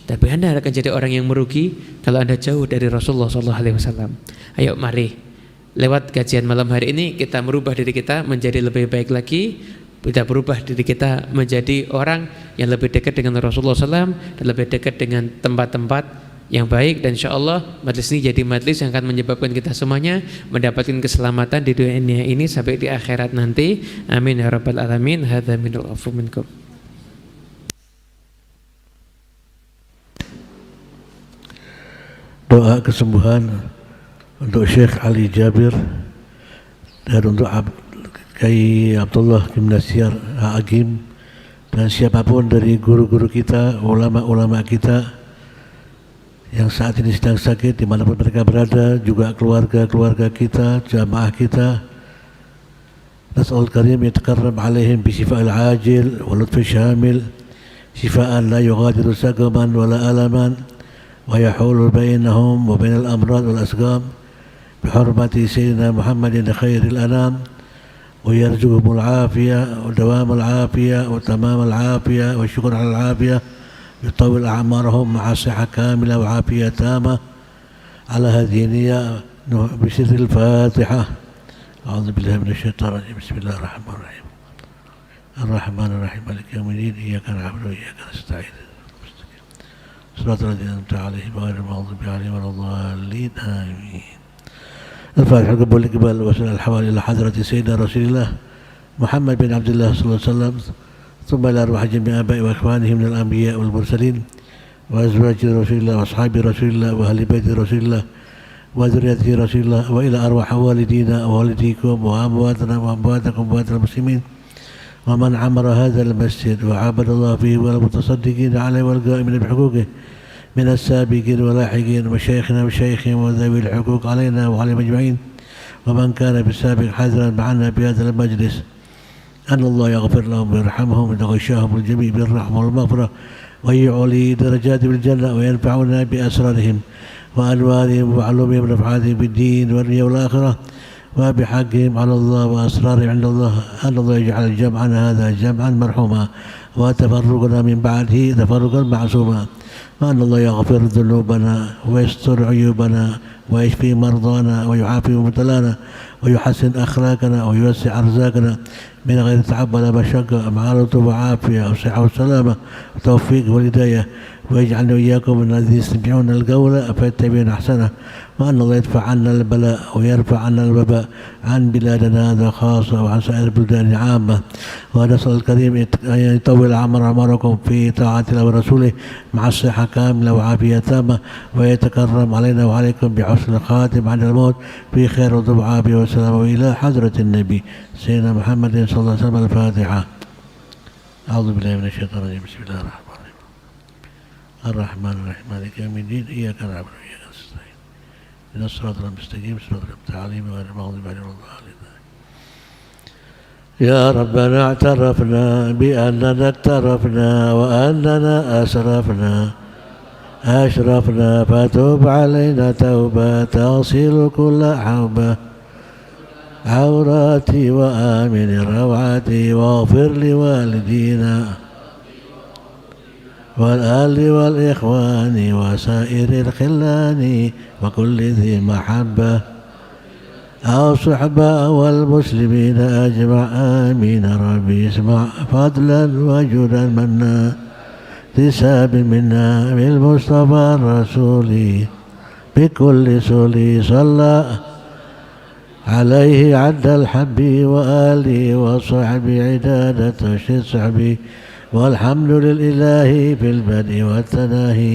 Tapi Anda akan jadi orang yang merugi kalau Anda jauh dari Rasulullah SAW. Ayo mari, lewat kajian malam hari ini kita merubah diri kita menjadi lebih baik lagi, Kita berubah diri kita menjadi orang yang lebih dekat dengan Rasulullah SAW dan lebih dekat dengan tempat-tempat yang baik, dan insya Allah majlis ini jadi majlis yang akan menyebabkan kita semuanya mendapatkan keselamatan di dunia ini sampai di akhirat nanti. Amin ya rabbal alamin. Hadza minal afu minkum. Doa kesembuhan untuk Syekh Ali Jabir dan untuk Kiai Abdullah Gimnasiar Agim dan siapapun dari guru-guru kita, ulama-ulama kita yang saat ini sedang sakit dimanapun mereka berada, juga keluarga-keluarga kita, jamaah kita. Nas'alul karim yatakarram alaihim bi syifa'il ajil wa lutfi syamil, syifa'an la yughadiru saqaman wa la alaman wa yahulu bainahum wa bainal amrad wal asqam bi hurmati sayyidina Muhammadin khairil anam. ويرزقهم العافية ودوام العافية وتمام العافية والشكر على العافية، يطول أعمارهم مع صحة كاملة وعافية تامة. على هذه النية بسر الفاتحة. أعوذ بالله من الشيطان الرجيم. بسم الله الرحمن الرحيم. الرحمن الرحيم مالك يوم الدين. إياك نعبد وإياك نستعين. صراط الذين أنعمت عليهم غير المغضوب عليهم ولا الضالين. آمين. الفاتحة قبل الإقبال وسائل الحوالي إلى حضرة سيدنا رسول الله محمد بن عبد الله صلى الله عليه وسلم، ثم إلى أرواح جميع آبائه وإخوانه من الأنبياء والمرسلين وأزواج رسول الله وأصحاب رسول الله وأهل بيت رسول الله وذريته رسول الله، وإلى أرواح والدينا ووالديكم وأمواتنا وأمواتكم وأموات المسلمين ومن عمر هذا المسجد وعبد الله فيه والمتصدقين عليه والقائمين بحقوقه من السابقين واللاحقين وشيخنا وشيخهم وذوي الحقوق علينا وعليهم أجمعين، ومن كان بالسابق حاضرا معنا بهذا المجلس، أن الله يغفر لهم ويرحمهم ويغشاهم الجميع بالرحمة والمغفرة ويعلي درجاتهم بالجنة وينفعنا بأسرارهم وأنوارهم وعلومهم ونفعاتهم بالدين والدنيا والآخرة وبحقهم على الله وأسرارهم عند الله، أن الله يجعل جمعنا هذا جمعا مرحوما وتفرقنا من بعده تفرقا معصوما، وأن الله يغفر ذنوبنا ويستر عيوبنا ويشفي مرضانا ويعافي مبتلانا ويحسن أخلاقنا ويوسع أرزاقنا من غير تعب ولا مشقة، مع لطف وعافية وصحة وسلامة وتوفيق والهداية، ويجعلنا وإياكم من الذين يستمعون القول فيتبعون أحسنه، وأن الله يدفع عنا البلاء ويرفع عنا الوباء عن بلادنا هذا خاصة وعن سائر البلدان عامة. ونسأل الكريم أن يطول عمركم في طاعة الله ورسوله مع الصحة كاملة وعافية تامة، ويتكرم علينا وعليكم بحسن الخاتم عند الموت في خير وطب عافية وسلام. وإلى حضرة النبي سيدنا محمد صلى الله عليه وسلم. الفاتحة. أعوذ بالله من الشيطان الرجيم. بسم الله الرحمن الرحيم. الرحمن الرحيم مالك يوم الدين. إياك نعبد وإياك نستعين. إن الصراط المستقيم صراط التعليم غير المغضوب عليهم ولا الضالين. يا ربنا اعترفنا بأننا اقترفنا وأننا أشرفنا فتوب علينا توبة تغسل كل حوبة عوراتي وآمن روعاتي، واغفر لوالدينا والآل والإخوان وسائر الخلان وكل ذي محبة أو صحبة والمسلمين أجمع. آمين. ربي اسمع فضلا وجودا منا اكتساب منا بالمصطفى الرسول بكل سولي صلى عليه عد الحب وآله وصحبه عدادة صحبي، والحمد لله في البدء والتناهي.